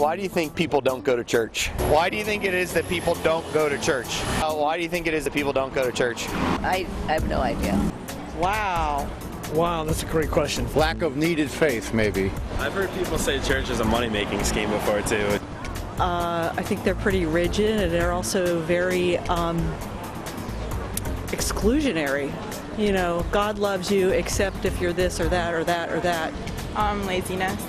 Why do you think people don't go to church? Why do you think it is that people don't go to church? Why do you think it is that people don't go to church? I have no idea. Wow, that's a great question. Lack of needed faith, maybe. I've heard people say church is a money-making scheme before, too. I think they're pretty rigid, and they're also very exclusionary. You know, God loves you except if you're this or that or that or that. Laziness.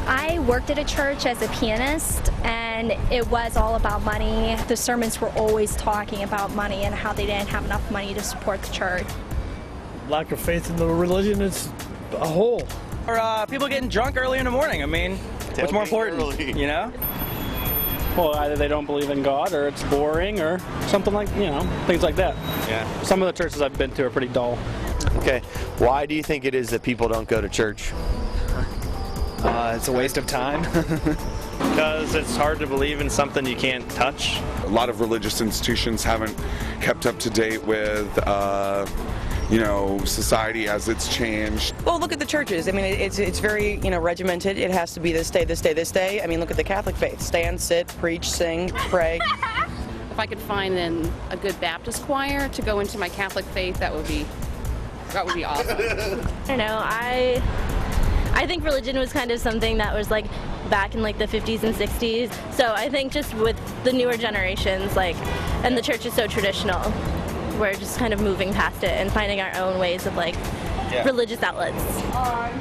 I worked at a church as a pianist, and it was all about money. The sermons were always talking about money and how they didn't have enough money to support the church. Lack of faith in the religion is a whole. Or people getting drunk early in the morning. I mean, what's more important, you know? Well, either they don't believe in God, or it's boring, or something like, things like that. Yeah. Some of the churches I've been to are pretty dull. Okay, why do you think it is that people don't go to church? It's a waste of time. Because it's hard to believe in something you can't touch. A lot of religious institutions haven't kept up to date with society as it's changed. Well, look at the churches. I mean, it's very, regimented. It has to be this day, this day, this day. I mean, look at the Catholic faith. Stand, sit, preach, sing, pray. If I could find a good Baptist choir to go into my Catholic faith, that would be awesome. I don't know, I think religion was kind of something that was like back in like the 50s and 60s. So I think just with the newer generations, and the church is so traditional, we're just kind of moving past it and finding our own ways of religious outlets.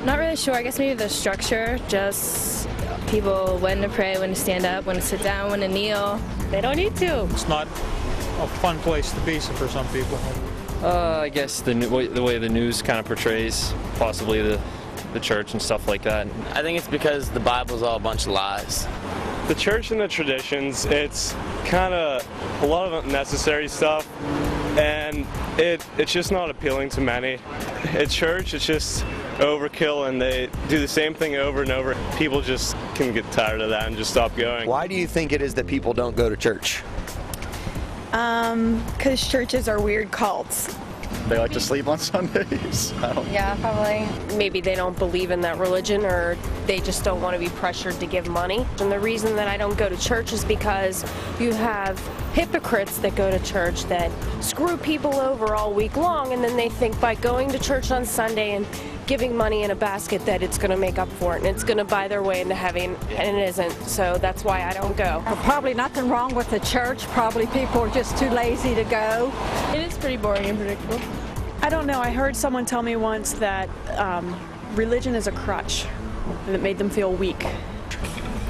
Not really sure. I guess maybe the structure, just people when to pray, when to stand up, when to sit down, when to kneel. They don't need to. It's not a fun place to be for some people. I guess the way the news kind of portrays possibly the church and stuff like that. I think it's because the Bible's all a bunch of lies. The church and the traditions, it's kind of a lot of unnecessary stuff, and it's just not appealing to many. At church, it's just overkill, and they do the same thing over and over. People just can get tired of that and just stop going. Why do you think it is that people don't go to church? Because churches are weird cults. They like to sleep on Sundays. Yeah, probably. Maybe they don't believe in that religion, or they just don't want to be pressured to give money. And the reason that I don't go to church is because you have hypocrites that go to church that screw people over all week long, and then they think by going to church on Sunday and giving money in a basket that it's going to make up for it, and it's going to buy their way into heaven, and it isn't. So that's why I don't go. Probably nothing wrong with the church. Probably people are just too lazy to go. It is pretty boring and predictable. I don't know. I heard someone tell me once that religion is a crutch, and it made them feel weak.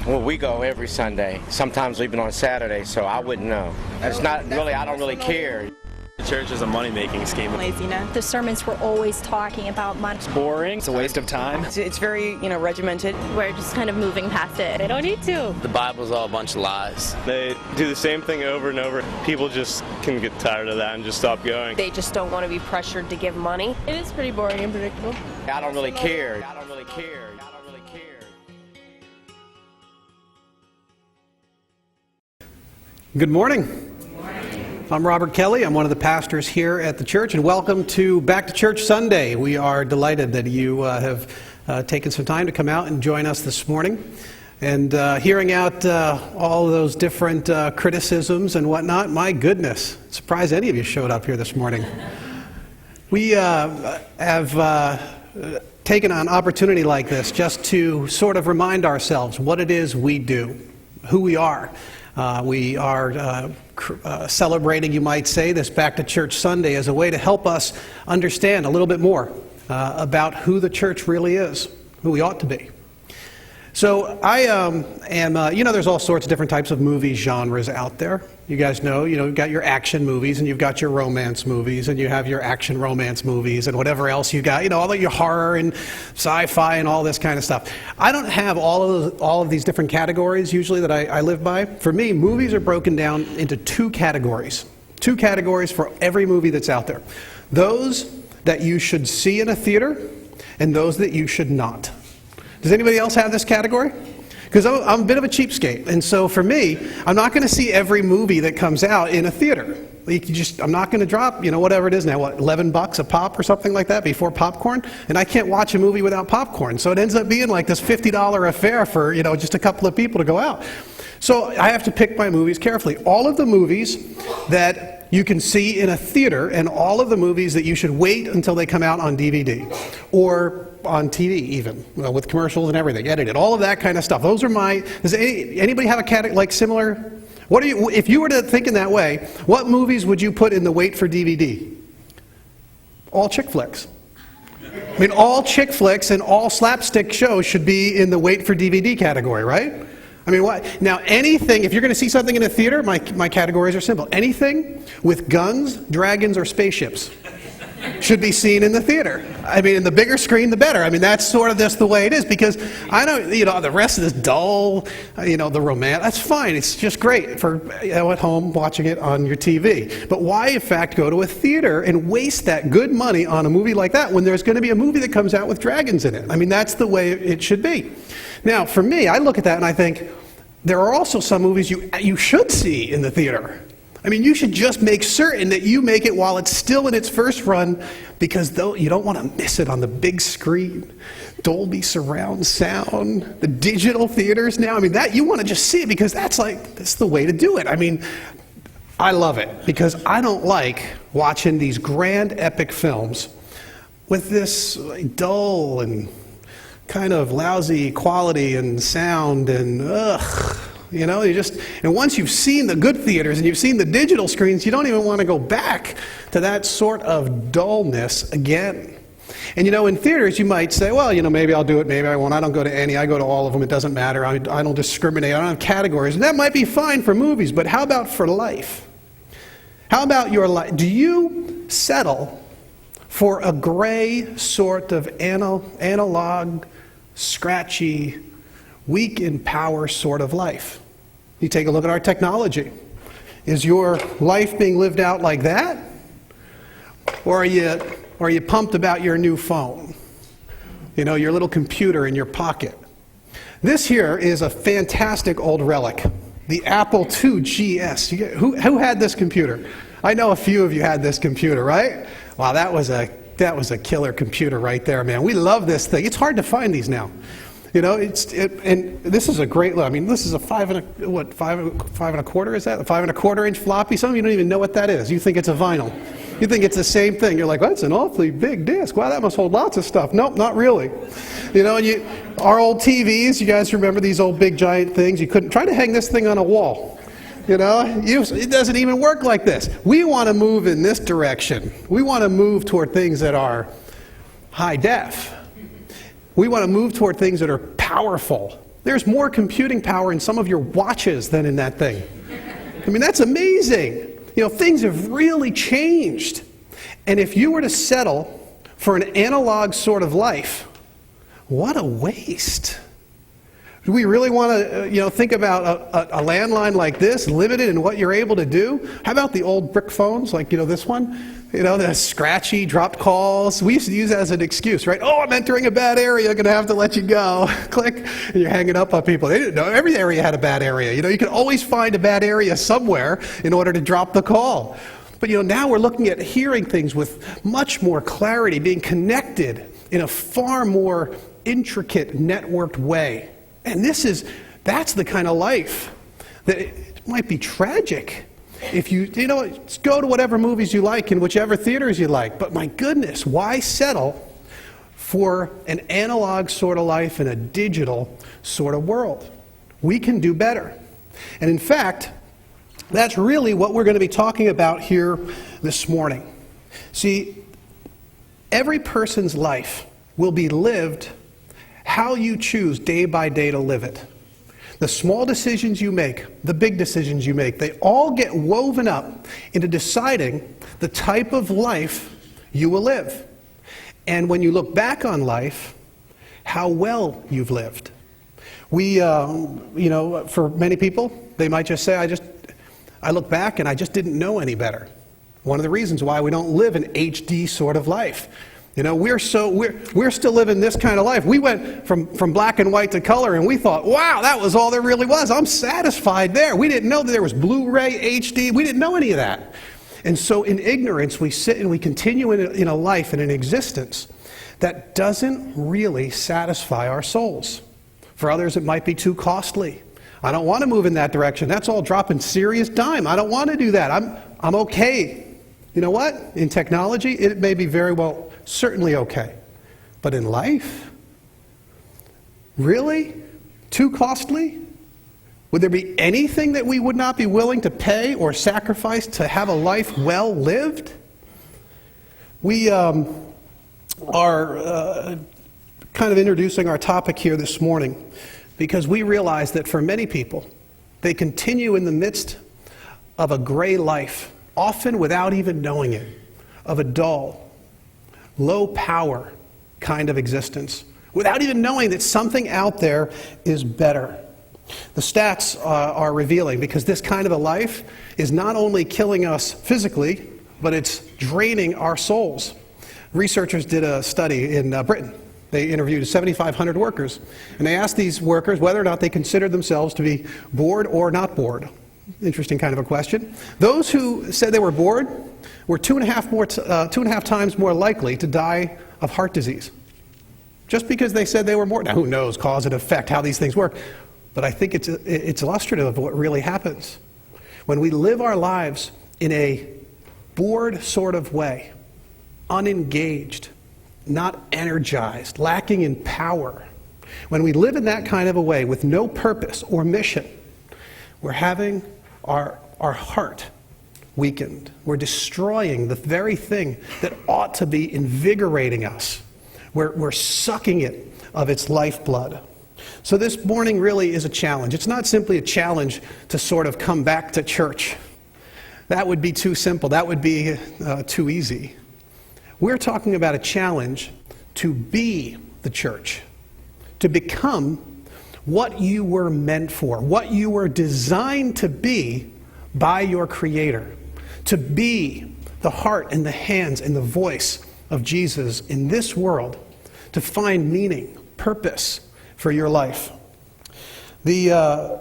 Well, we go every Sunday, sometimes even on Saturday, so I wouldn't know. It's not really, I don't really care. The church is a money-making scheme. Laziness. The sermons were always talking about money. It's boring. It's a waste of time. It's very, regimented. We're just kind of moving past it. They don't need to. The Bible's all a bunch of lies. They do the same thing over and over. People just can get tired of that and just stop going. They just don't want to be pressured to give money. It is pretty boring and predictable. I don't really care. Good morning. I'm Robert Kelly. I'm one of the pastors here at the church, and welcome to Back to Church Sunday. We are delighted that you have taken some time to come out and join us this morning. And hearing out all of those different criticisms and whatnot, my goodness, surprised any of you showed up here this morning. We have taken an opportunity like this just to sort of remind ourselves what it is we do, who we are. We are celebrating, you might say, this Back to Church Sunday as a way to help us understand a little bit more about who the church really is, who we ought to be. So I am, there's all sorts of different types of movie genres out there. You guys know, you've got your action movies, and you've got your romance movies, and you have your action romance movies, and whatever else you got, all of your horror and sci-fi and all this kind of stuff. I don't have all of these different categories usually that I live by. For me, movies are broken down into two categories for every movie that's out there. Those that you should see in a theater, and those that you should not. Does anybody else have this category? Because I'm a bit of a cheapskate, and so for me, I'm not going to see every movie that comes out in a theater. I'm not going to drop, whatever it is now, what, $11 a pop or something like that before popcorn? And I can't watch a movie without popcorn. So it ends up being like this $50 affair for, just a couple of people to go out. So I have to pick my movies carefully. All of the movies that you can see in a theater and all of the movies that you should wait until they come out on DVD or on TV even, with commercials and everything, edited, all of that kind of stuff. Those are does anybody have a category like similar? If you were to think in that way, what movies would you put in the wait for DVD? All chick flicks. I mean, all chick flicks and all slapstick shows should be in the wait for DVD category, right? I mean, what? Now, anything, if you're going to see something in a theater, my categories are simple. Anything with guns, dragons, or spaceships should be seen in the theater. I mean, in the bigger screen, the better. I mean, that's sort of just the way it is, because I don't, the rest of this dull, the romance, that's fine. It's just great for at home watching it on your TV. But why, in fact, go to a theater and waste that good money on a movie like that when there's going to be a movie that comes out with dragons in it? I mean, that's the way it should be. Now, for me, I look at that and I think, there are also some movies you should see in the theater. I mean, you should just make certain that you make it while it's still in its first run, because you don't want to miss it on the big screen. Dolby surround sound, the digital theaters now. I mean, that you want to just see it because that's the way to do it. I mean, I love it because I don't like watching these grand epic films with this dull and kind of lousy quality and sound and and once you've seen the good theaters and you've seen the digital screens, you don't even want to go back to that sort of dullness again. And in theaters you might say, well, maybe I'll do it, maybe I won't. I don't go to any, I go to all of them, it doesn't matter. I don't discriminate, I don't have categories. And that might be fine for movies, but how about for life? How about your life? Do you settle for a gray sort of analog, scratchy, weak in power sort of life? You take a look at our technology. Is your life being lived out like that? Or are you pumped about your new phone? Your little computer in your pocket. This here is a fantastic old relic. The Apple II GS. Who had this computer? I know a few of you had this computer, right? Wow, that was a killer computer right there, man. We love this thing. It's hard to find these now. And this is a great, this is a 5 and a quarter, is that? A 5 1/4 inch floppy? Some of you don't even know what that is. You think it's a vinyl. You think it's the same thing. You're like, well, that's an awfully big disc. Wow, that must hold lots of stuff. Nope, not really. Our old TVs, you guys remember these old big giant things? You couldn't, try to hang this thing on a wall. It doesn't even work like this. We want to move in this direction. We want to move toward things that are high def. We want to move toward things that are powerful. There's more computing power in some of your watches than in that thing. I mean, that's amazing. Things have really changed. And if you were to settle for an analog sort of life, what a waste. Do we really want to, think about a landline like this, limited in what you're able to do? How about the old brick phones, like, this one? The scratchy, dropped calls. We used to use that as an excuse, right? Oh, I'm entering a bad area, I'm going to have to let you go. Click, and you're hanging up on people. They didn't know every area had a bad area. You could always find a bad area somewhere in order to drop the call. But, now we're looking at hearing things with much more clarity, being connected in a far more intricate, networked way. And that's the kind of life that it might be tragic if you go to whatever movies you like in whichever theaters you like. But my goodness, why settle for an analog sort of life in a digital sort of world? We can do better. And in fact, that's really what we're going to be talking about here this morning. See, every person's life will be lived how you choose day by day to live it. The small decisions you make, the big decisions you make, they all get woven up into deciding the type of life you will live. And when you look back on life, how well you've lived. For many people, they might just say, I look back and I just didn't know any better. One of the reasons why we don't live an HD sort of life. We're still living this kind of life. We went from black and white to color, and we thought, wow, that was all there really was. I'm satisfied there. We didn't know that there was Blu-ray, HD. We didn't know any of that. And so in ignorance, we sit and we continue in a life and an existence that doesn't really satisfy our souls. For others, it might be too costly. I don't want to move in that direction. That's all dropping serious dime. I don't want to do that. I'm okay. You know what? In technology, it may be very well, certainly okay. But in life? Really? Too costly? Would there be anything that we would not be willing to pay or sacrifice to have a life well lived? We are kind of introducing our topic here this morning because we realize that for many people, they continue in the midst of a gray life, often without even knowing it, of a dull, low power kind of existence, without even knowing that something out there is better. The stats are revealing because this kind of a life is not only killing us physically, but it's draining our souls. Researchers did a study in Britain. They interviewed 7,500 workers, and they asked these workers whether or not they considered themselves to be bored or not bored. Interesting kind of a question. Those who said they were bored were 2.5 times more likely to die of heart disease. Just because they said they were bored. Now, who knows, cause and effect, how these things work. But I think it's illustrative of what really happens. When we live our lives in a bored sort of way, unengaged, not energized, lacking in power, when we live in that kind of a way with no purpose or mission, we're having our heart weakened. We're destroying the very thing that ought to be invigorating us. We're sucking it of its lifeblood. So this morning really is a challenge. It's not simply a challenge to sort of come back to church. That would be too simple. That would be too easy. We're talking about a challenge to be the church, to become what you were meant for, what you were designed to be by your Creator, to be the heart and the hands and the voice of Jesus in this world, to find meaning, purpose for your life. The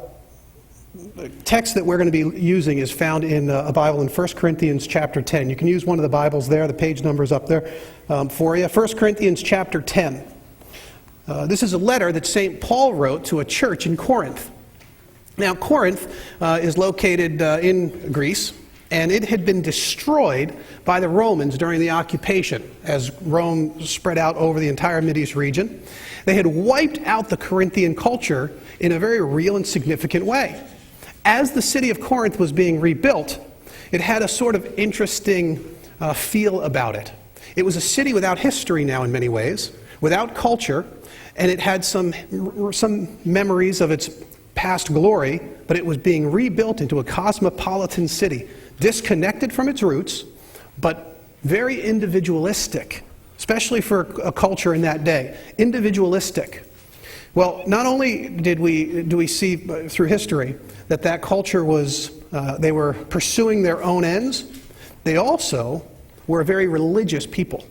text that we're going to be using is found in a Bible in 1 Corinthians chapter 10. You can use one of the Bibles there. The page number's up there for you. 1 Corinthians chapter 10. This is a letter that St. Paul wrote to a church in Corinth. Now, Corinth is located in Greece, and it had been destroyed by the Romans during the occupation as Rome spread out over the entire Mideast region. They had wiped out the Corinthian culture in a very real and significant way. As the city of Corinth was being rebuilt, it had a sort of interesting feel about it. It was a city without history now in many ways, without culture, and it had some memories of its past glory, but it was being rebuilt into a cosmopolitan city, disconnected from its roots, but very individualistic, especially for a culture in that day. Individualistic. Well, not only do we see through history that culture was, they were pursuing their own ends, they also were a very religious people.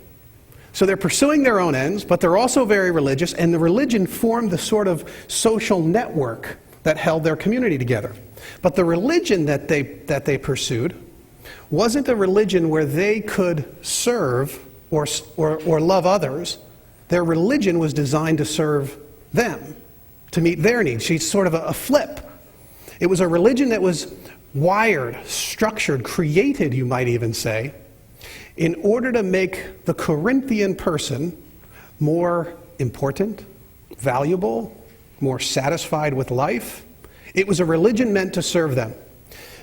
So they're pursuing their own ends, but they're also very religious, and the religion formed the sort of social network that held their community together. But the religion that they pursued wasn't a religion where they could serve or love others. Their religion was designed to serve them, to meet their needs. She's sort of a flip. It was a religion that was wired, structured, created, you might even say, in order to make the Corinthian person more important, valuable, more satisfied with life. It was a religion meant to serve them.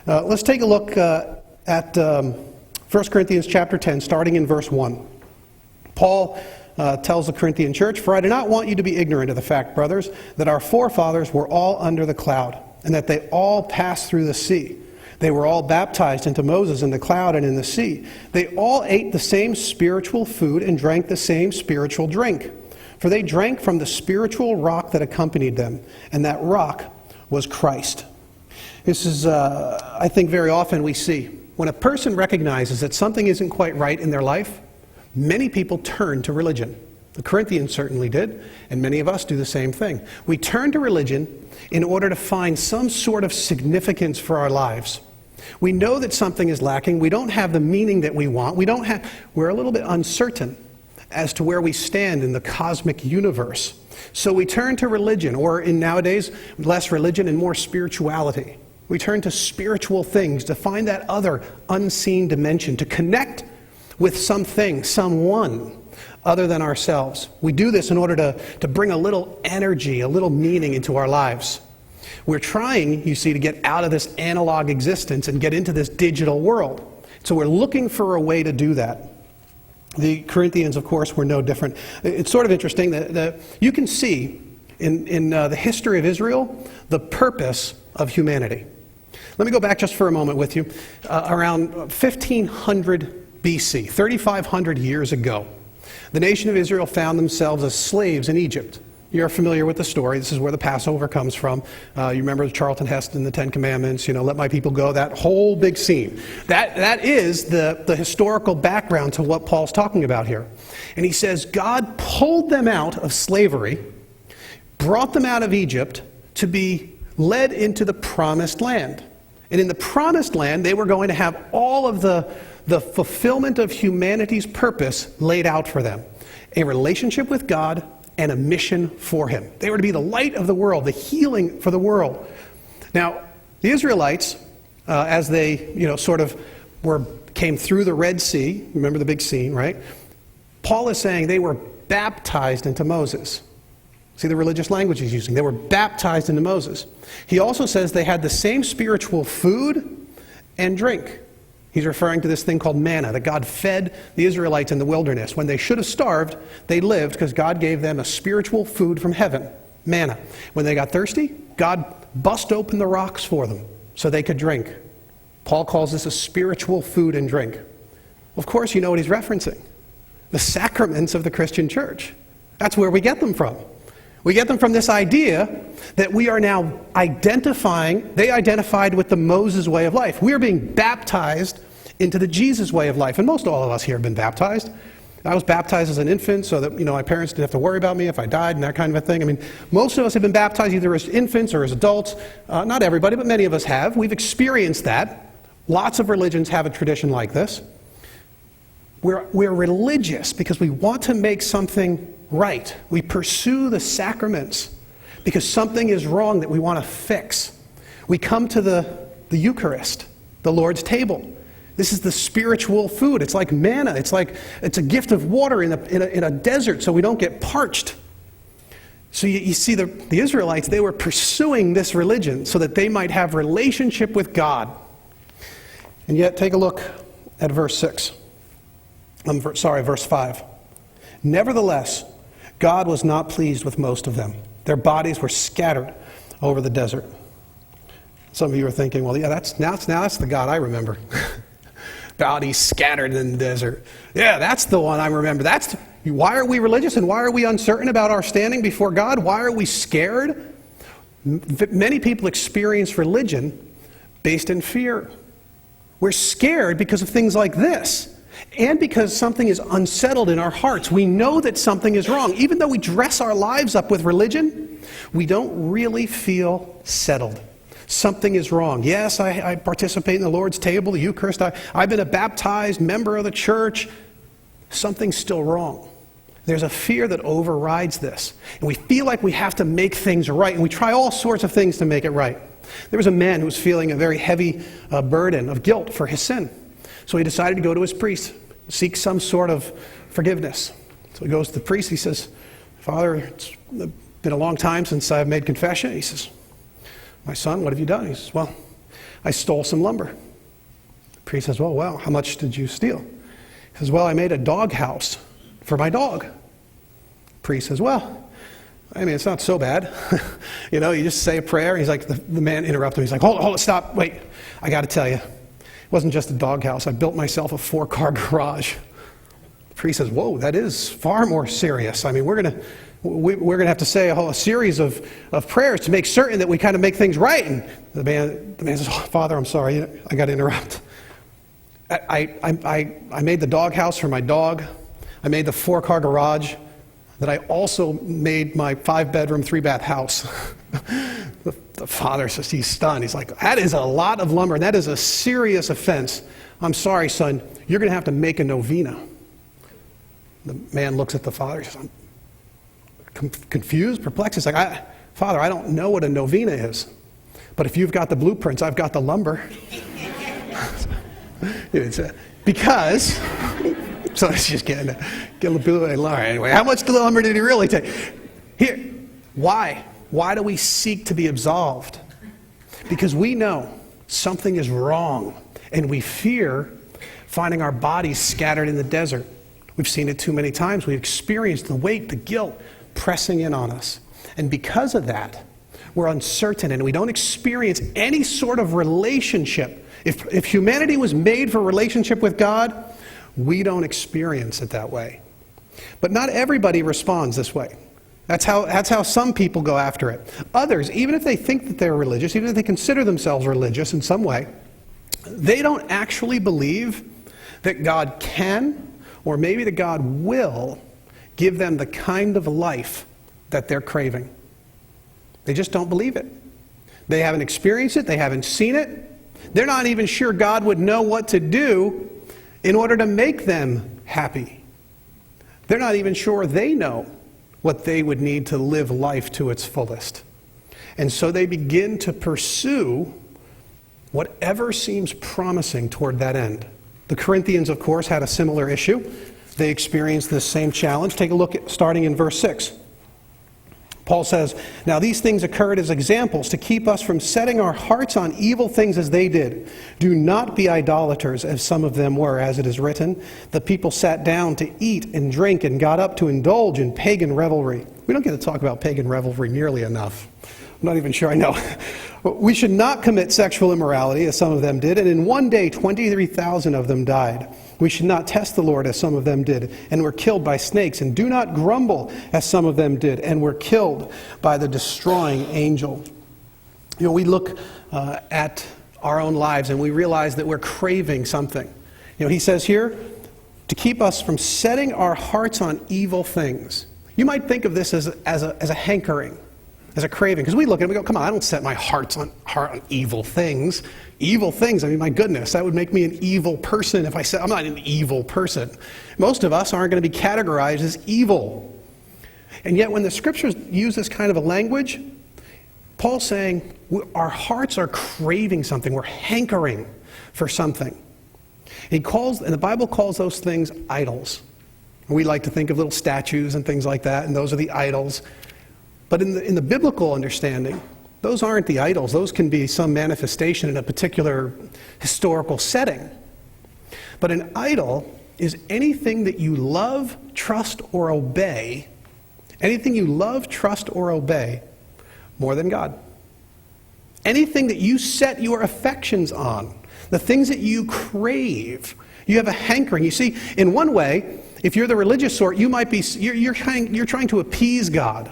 Let's take a look at 1 Corinthians chapter 10, starting in verse 1. Paul tells the Corinthian church, "For I do not want you to be ignorant of the fact, brothers, that our forefathers were all under the cloud, and that they all passed through the sea. They were all baptized into Moses in the cloud and in the sea. They all ate the same spiritual food and drank the same spiritual drink. For they drank from the spiritual rock that accompanied them, and that rock was Christ." This is, I think, very often we see. When a person recognizes that something isn't quite right in their life, many people turn to religion. The Corinthians certainly did, and many of us do the same thing. We turn to religion in order to find some sort of significance for our lives. We know that something is lacking. We don't have the meaning that we want. We're a little bit uncertain as to where we stand in the cosmic universe. So we turn to religion, or in nowadays, less religion and more spirituality. We turn to spiritual things to find that other unseen dimension, to connect with something, someone other than ourselves. We do this in order to bring a little energy, a little meaning into our lives. We're trying, you see, to get out of this analog existence and get into this digital world. So we're looking for a way to do that. The Corinthians, of course, were no different. It's sort of interesting that you can see in the history of Israel the purpose of humanity. Let me go back just for a moment with you. Around 1500 BC, 3,500 years ago, the nation of Israel found themselves as slaves in Egypt. You're familiar with the story. This is where the Passover comes from. You remember Charlton Heston, the Ten Commandments, let my people go, that whole big scene. That is the historical background to what Paul's talking about here. And he says God pulled them out of slavery, brought them out of Egypt to be led into the promised land. And in the promised land, they were going to have all of the fulfillment of humanity's purpose laid out for them. A relationship with God and a mission for him. They were to be the light of the world, the healing for the world. Now, the Israelites, as they, came through the Red Sea, remember the big scene, right? Paul is saying they were baptized into Moses. See the religious language he's using. They were baptized into Moses. He also says they had the same spiritual food and drink. He's referring to this thing called manna that God fed the Israelites in the wilderness. When they should have starved, they lived because God gave them a spiritual food from heaven, manna. When they got thirsty, God bust open the rocks for them so they could drink. Paul calls this a spiritual food and drink. Of course, you know what he's referencing. The sacraments of the Christian church. That's where we get them from. We get them from this idea that we are now identifying, they identified with the Moses way of life. We are being baptized into the Jesus way of life. And most all of us here have been baptized. I was baptized as an infant so that, my parents didn't have to worry about me if I died and that kind of a thing. I mean, most of us have been baptized either as infants or as adults. Not everybody, but many of us have. We've experienced that. Lots of religions have a tradition like this. We're religious because we want to make something right. We pursue the sacraments because something is wrong that we want to fix. We come to the Eucharist, the Lord's table. This is the spiritual food. It's like manna. It's a gift of water in a desert so we don't get parched. So you see the Israelites, they were pursuing this religion so that they might have relationship with God. And yet, take a look at verse 6. Verse 5. Nevertheless, God was not pleased with most of them. Their bodies were scattered over the desert. Some of you are thinking, well, yeah, that's the God I remember. Bodies scattered in the desert. Yeah, that's the one I remember. Why are we religious and why are we uncertain about our standing before God? Why are we scared? Many people experience religion based in fear. We're scared because of things like this. And because something is unsettled in our hearts. We know that something is wrong. Even though we dress our lives up with religion, we don't really feel settled. Something is wrong. Yes, I participate in the Lord's table, the Eucharist. I've been a baptized member of the church. Something's still wrong. There's a fear that overrides this. And we feel like we have to make things right. And we try all sorts of things to make it right. There was a man who was feeling a very heavy burden of guilt for his sin. So he decided to go to his priest, seek some sort of forgiveness. So he goes to the priest. He says, Father, it's been a long time since I've made confession. He says, my son, what have you done? He says, well, I stole some lumber. The priest says, well, how much did you steal? He says, well, I made a dog house for my dog. The priest says, well, it's not so bad. You just say a prayer. He's like, the man interrupted him. He's like, hold it, stop, wait. I got to tell you. It wasn't just a doghouse. I built myself a 4-car garage. The priest says, whoa, that is far more serious. We're going to have to say a series of prayers to make certain that we kind of make things right. And the man says, Father, I'm sorry, I got to interrupt. I made the doghouse for my dog. I made the 4-car garage. that I also made my 5-bedroom, 3-bath house. The father says he's stunned. He's like, that is a lot of lumber, and that is a serious offense. I'm sorry, son, you're going to have to make a novena. The man looks at the father. He says, I'm confused, perplexed. He's like, Father, I don't know what a novena is, but if you've got the blueprints, I've got the lumber. Because, so let's just get a little bit of anyway. How much lumber did he really take? Here, why? Why do we seek to be absolved? Because we know something is wrong, and we fear finding our bodies scattered in the desert. We've seen it too many times. We've experienced the weight, the guilt pressing in on us. And because of that, we're uncertain and we don't experience any sort of relationship. If humanity was made for relationship with God, we don't experience it that way. But not everybody responds this way. That's how some people go after it. Others, even if they think that they're religious, even if they consider themselves religious in some way, they don't actually believe that God can, or maybe that God will, give them the kind of life that they're craving. They just don't believe it. They haven't experienced it. They haven't seen it. They're not even sure God would know what to do in order to make them happy. They're not even sure they know what they would need to live life to its fullest. And so they begin to pursue whatever seems promising toward that end. The Corinthians, of course, had a similar issue. They experienced this same challenge. Take a look at starting in verse 6. Paul says, now these things occurred as examples to keep us from setting our hearts on evil things as they did. Do not be idolaters, as some of them were, as it is written. The people sat down to eat and drink and got up to indulge in pagan revelry. We don't get to talk about pagan revelry nearly enough. I'm not even sure I know. We should not commit sexual immorality, as some of them did, and in one day 23,000 of them died. We should not test the Lord, as some of them did, and were killed by snakes. And do not grumble, as some of them did, and were killed by the destroying angel. You know, we look at our own lives, and we realize that we're craving something. You know, he says here, to keep us from setting our hearts on evil things. You might think of this as a hankering, as a craving. Because we look at it and we go, come on, I don't set my heart on evil things. Evil things, I mean, my goodness, that would make me an evil person if I said I'm not an evil person. Most of us aren't going to be categorized as evil. And yet when the scriptures use this kind of a language, Paul's saying our hearts are craving something. We're hankering for something. And the Bible calls those things idols. We like to think of little statues and things like that, and those are the idols. But in the biblical understanding, those aren't the idols. Those can be some manifestation in a particular historical setting. But an idol is anything that you love, trust, or obey. Anything you love, trust, or obey more than God. Anything that you set your affections on. The things that you crave. You have a hankering. You see, in one way, if you're the religious sort, you might be you're trying to appease God.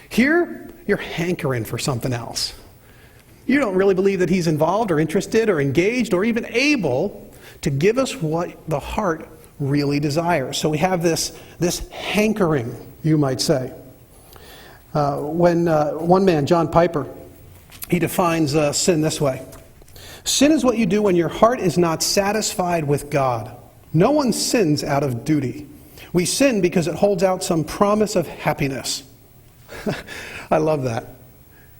Here, you're hankering for something else. You don't really believe that he's involved or interested or engaged or even able to give us what the heart really desires. So we have this hankering, you might say. When one man, John Piper, he defines sin this way. Sin is what you do when your heart is not satisfied with God. No one sins out of duty. We sin because it holds out some promise of happiness. I love that.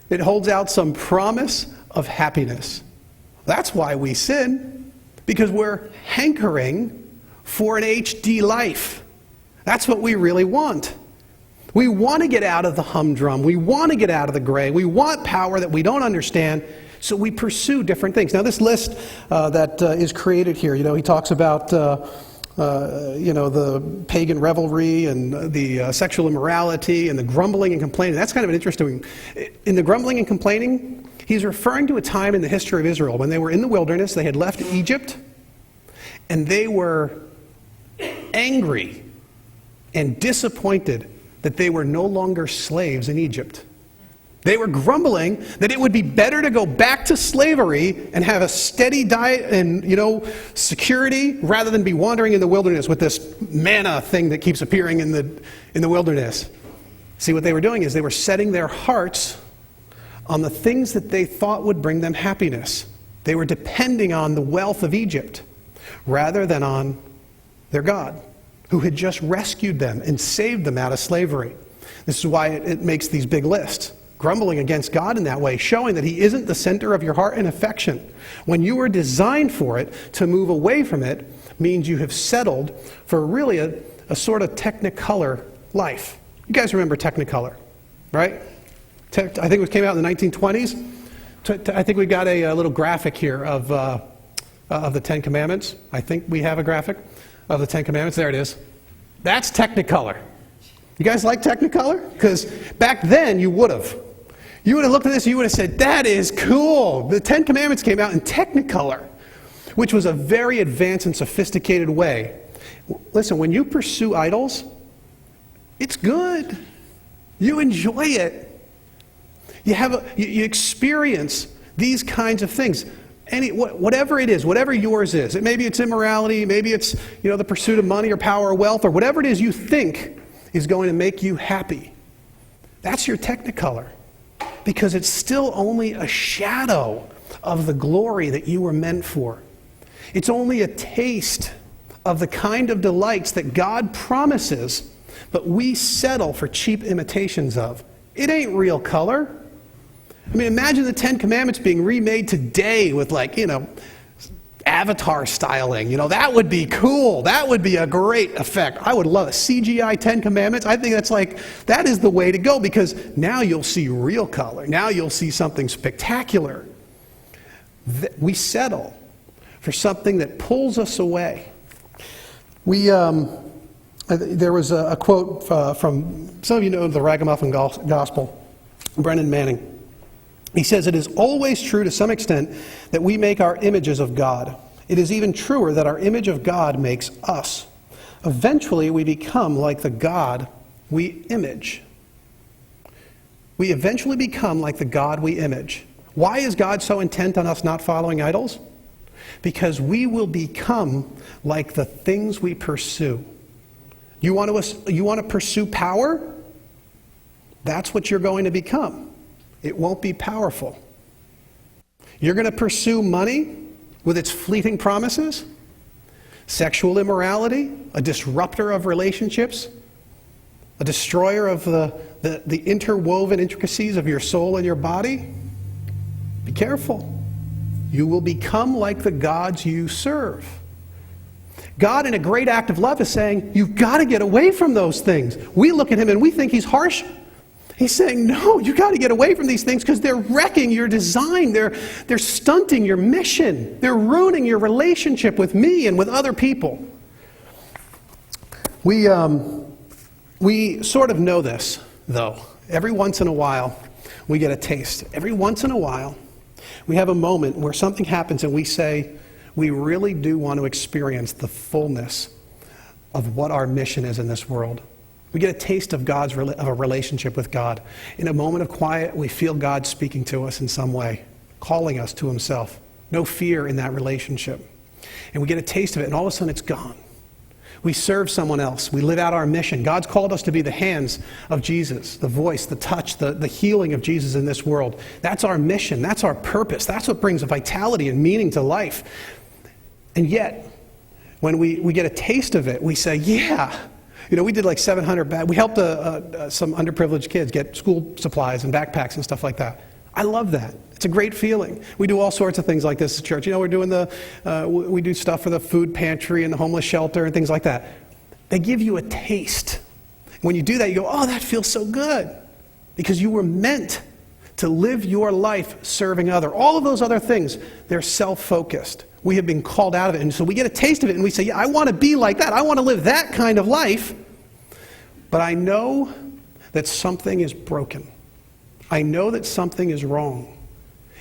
It holds out some promise of happiness. That's why we sin, because we're hankering for an HD life. That's what we really want. We want to get out of the humdrum. We want to get out of the gray. We want power that we don't understand, so we pursue different things. Now, this list that is created here, he talks about the pagan revelry and the sexual immorality and the grumbling and complaining. That's kind of an interesting. In the grumbling and complaining, he's referring to a time in the history of Israel when they were in the wilderness. They had left Egypt, and they were angry and disappointed that they were no longer slaves in Egypt. They were grumbling that it would be better to go back to slavery and have a steady diet and, security rather than be wandering in the wilderness with this manna thing that keeps appearing in the wilderness. See, what they were doing is they were setting their hearts on the things that they thought would bring them happiness. They were depending on the wealth of Egypt rather than on their God, who had just rescued them and saved them out of slavery. This is why it makes these big lists. Grumbling against God in that way, showing that He isn't the center of your heart and affection. When you were designed for it, to move away from it means you have settled for really a sort of Technicolor life. You guys remember Technicolor, right? I think it came out in the 1920s. I think we got a little graphic here of the Ten Commandments. I think we have a graphic of the Ten Commandments. There it is. That's Technicolor. You guys like Technicolor? Because back then you would have. You would have looked at this and you would have said, that is cool. The Ten Commandments came out in Technicolor, which was a very advanced and sophisticated way. Listen, when you pursue idols, it's good. You enjoy it. You experience these kinds of things. Whatever it is, whatever yours is. Maybe it's immorality, maybe it's the pursuit of money or power or wealth, or whatever it is you think is going to make you happy. That's your Technicolor. Because it's still only a shadow of the glory that you were meant for. It's only a taste of the kind of delights that God promises, but we settle for cheap imitations of. It ain't real color. I mean, imagine the Ten Commandments being remade today with Avatar styling. That would be cool. That would be a great effect. I would love a CGI Ten Commandments. I think that is the way to go, because now you'll see real color. Now you'll see something spectacular. We settle for something that pulls us away. There was a quote from, some of you know the Ragamuffin Gospel, Brennan Manning. He says, "It is always true to some extent that we make our images of God. It is even truer that our image of God makes us. Eventually, we become like the God we image." We eventually become like the God we image. Why is God so intent on us not following idols? Because we will become like the things we pursue. You want to pursue power? That's what you're going to become. It won't be powerful. You're going to pursue money with its fleeting promises, sexual immorality, a disruptor of relationships, a destroyer of the interwoven intricacies of your soul and your body. Be careful. You will become like the gods you serve. God, in a great act of love, is saying, you've got to get away from those things. We look at Him and we think He's harsh. He's saying, no, you got to get away from these things because they're wrecking your design. They're stunting your mission. They're ruining your relationship with me and with other people. We sort of know this, though. Every once in a while, we get a taste. Every once in a while, we have a moment where something happens and we say, we really do want to experience the fullness of what our mission is in this world. We get a taste of a relationship with God. In a moment of quiet, we feel God speaking to us in some way, calling us to Himself. No fear in that relationship. And we get a taste of it, and all of a sudden it's gone. We serve someone else. We live out our mission. God's called us to be the hands of Jesus, the voice, the touch, the healing of Jesus in this world. That's our mission. That's our purpose. That's what brings a vitality and meaning to life. And yet, when we get a taste of it, we say, yeah. We did like 700 we helped some underprivileged kids get school supplies and backpacks and stuff like that. I love that. It's a great feeling. We do all sorts of things like this at church. We're doing we do stuff for the food pantry and the homeless shelter and things like that. They give you a taste. When you do that, you go, oh, that feels so good. Because you were meant to live your life serving other. All of those other things, they're self-focused. We have been called out of it. And so we get a taste of it and we say, yeah, I want to be like that. I want to live that kind of life. But I know that something is broken. I know that something is wrong.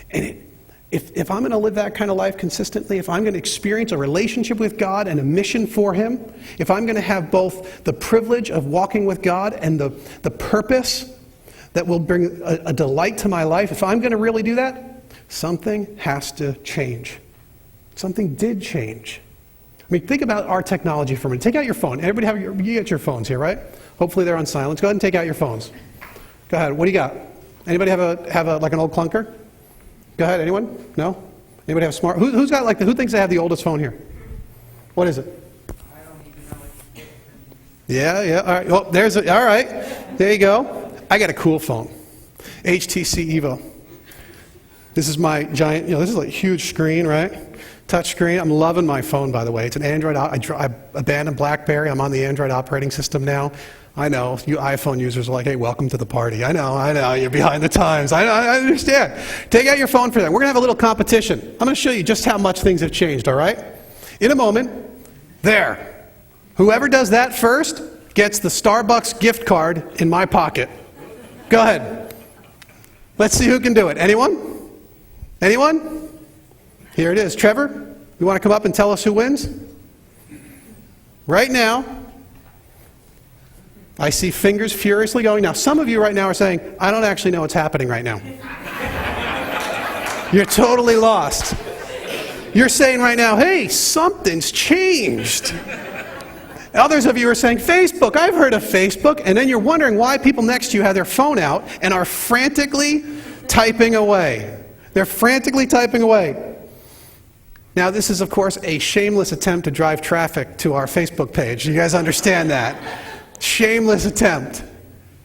And if I'm going to live that kind of life consistently, if I'm going to experience a relationship with God and a mission for Him, if I'm going to have both the privilege of walking with God and the purpose, that will bring a delight to my life, if I'm going to really do that, something has to change. Something did change. I mean, think about our technology for a minute. Take out your phone. Everybody have you get your phones here, right? Hopefully they're on silence. Go ahead and take out your phones. Go ahead. What do you got? Anybody have a like an old clunker? Go ahead. Anyone? No? Anybody have a smart? Who's got like who thinks they have the oldest phone here? What is it? I don't even know what. Yeah. All right. Well, all right. There you go. I got a cool phone. HTC Evo. This is my giant, this is like a huge screen, right? Touch screen. I'm loving my phone, by the way. It's an Android. I abandoned BlackBerry. I'm on the Android operating system now. I know, you iPhone users are like, hey, welcome to the party. I know, you're behind the times. I understand. Take out your phone for that. We're going to have a little competition. I'm going to show you just how much things have changed, all right? In a moment, there. Whoever does that first gets the Starbucks gift card in my pocket. Go ahead. Let's see who can do it. Anyone? Anyone? Here it is. Trevor, you want to come up and tell us who wins? Right now, I see fingers furiously going. Now, some of you right now are saying, I don't actually know what's happening right now. You're totally lost. You're saying right now, hey, something's changed. Others of you are saying, Facebook, I've heard of Facebook. And then you're wondering why people next to you have their phone out and are frantically typing away. They're frantically typing away. Now, this is, of course, a shameless attempt to drive traffic to our Facebook page. You guys understand that? Shameless attempt.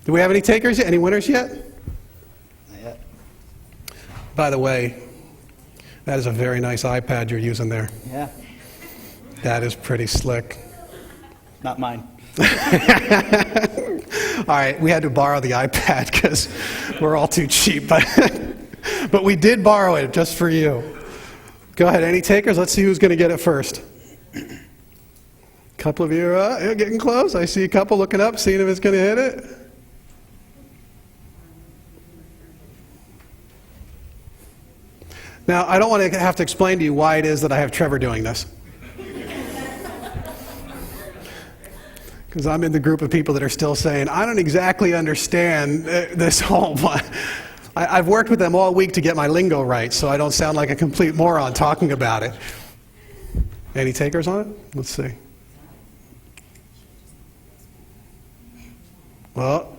Do we have any takers yet? Any winners yet? Not yet. By the way, that is a very nice iPad you're using there. Yeah. That is pretty slick. Not mine. All right, we had to borrow the iPad because we're all too cheap. But we did borrow it just for you. Go ahead, any takers? Let's see who's going to get it first. A couple of you are getting close. I see a couple looking up, seeing if it's going to hit it. Now, I don't want to have to explain to you why it is that I have Trevor doing this. Because I'm in the group of people that are still saying, I don't exactly understand this whole... I've worked with them all week to get my lingo right, so I don't sound like a complete moron talking about it. Any takers on it? Let's see. Well,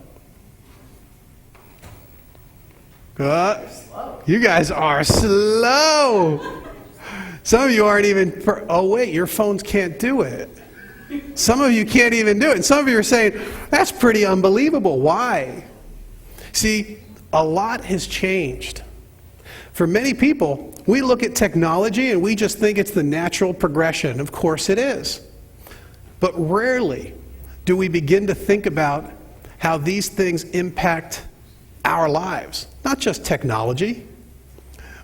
you guys are slow. Some of you aren't even, oh wait, your phones can't do it. Some of you can't even do it. And some of you are saying, that's pretty unbelievable. Why? See, a lot has changed. For many people, we look at technology and we just think it's the natural progression. Of course it is. But rarely do we begin to think about how these things impact our lives. Not just technology,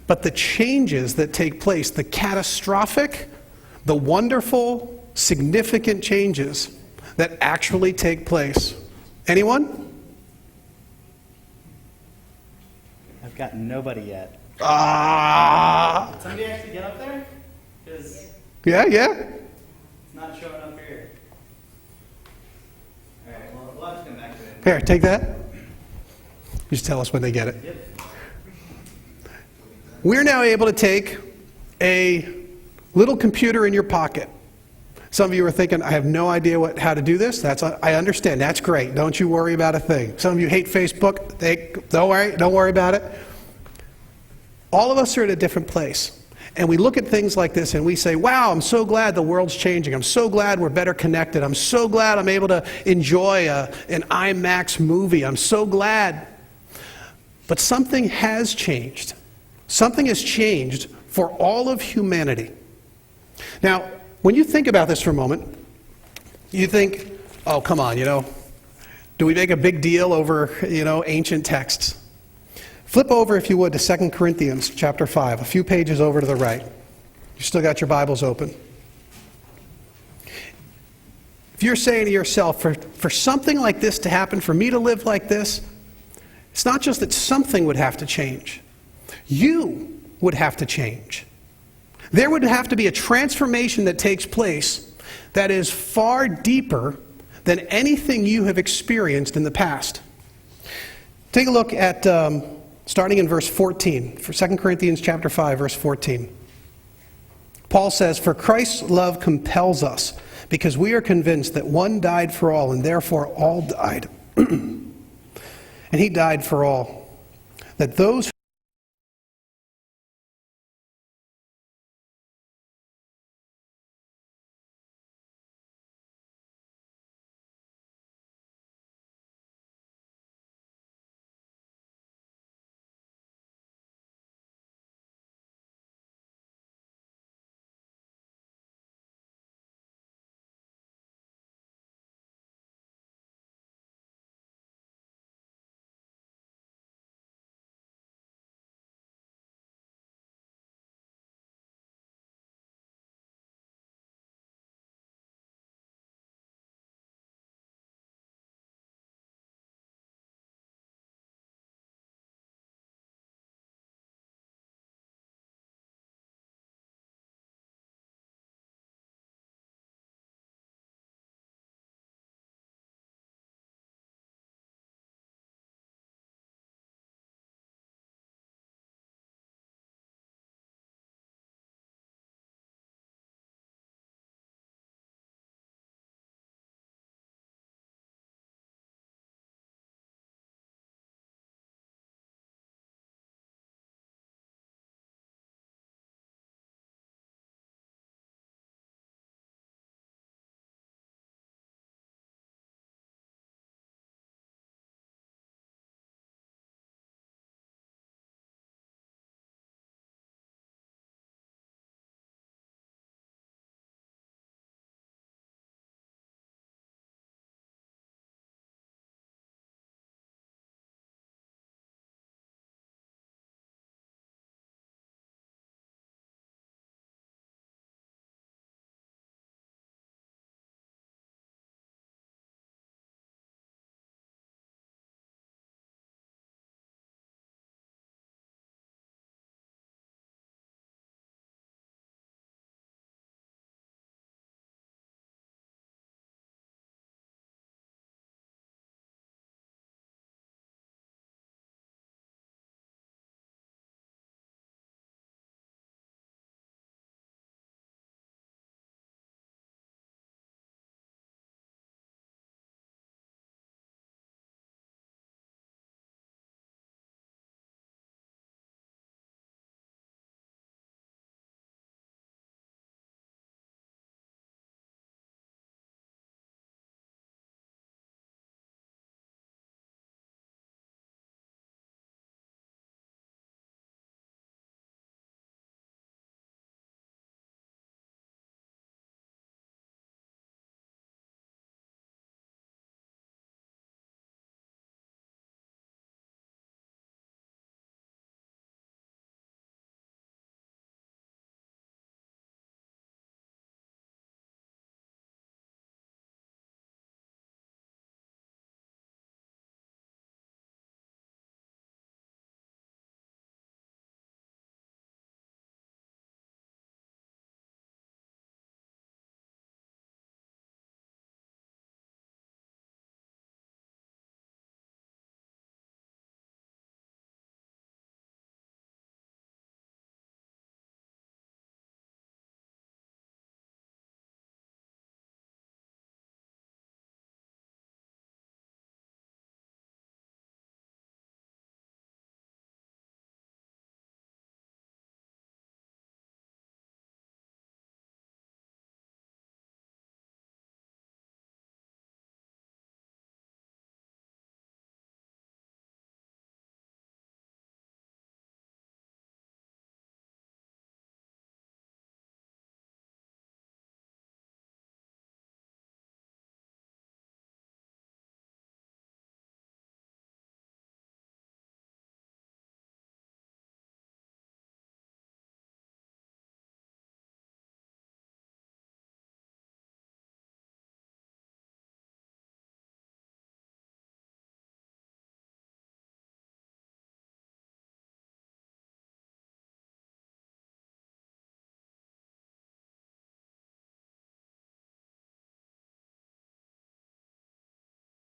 but the changes that take place, the catastrophic, the wonderful, significant changes that actually take place. Anyone? I've got nobody yet. Somebody actually get up there? Because Yeah. it's not showing up here. All right, well, we'll have to come back to it. Here, take that. Just tell us when they get it. Yep. We're now able to take a little computer in your pocket. Some of you are thinking, I have no idea how to do this. I understand. That's great. Don't you worry about a thing. Some of you hate Facebook. Don't worry about it. All of us are at a different place. And we look at things like this and we say, wow, I'm so glad the world's changing. I'm so glad we're better connected. I'm so glad I'm able to enjoy an IMAX movie. I'm so glad. But something has changed. Something has changed for all of humanity. Now, when you think about this for a moment, you think, oh, come on, do we make a big deal over, ancient texts? Flip over, if you would, to 2 Corinthians chapter 5, a few pages over to the right. You still got your Bibles open. If you're saying to yourself, for something like this to happen, for me to live like this, it's not just that something would have to change. You would have to change. There would have to be a transformation that takes place that is far deeper than anything you have experienced in the past. Take a look at, starting in verse 14, for 2 Corinthians chapter 5, verse 14. Paul says, "For Christ's love compels us, because we are convinced that one died for all, and therefore all died. And he died for all, that those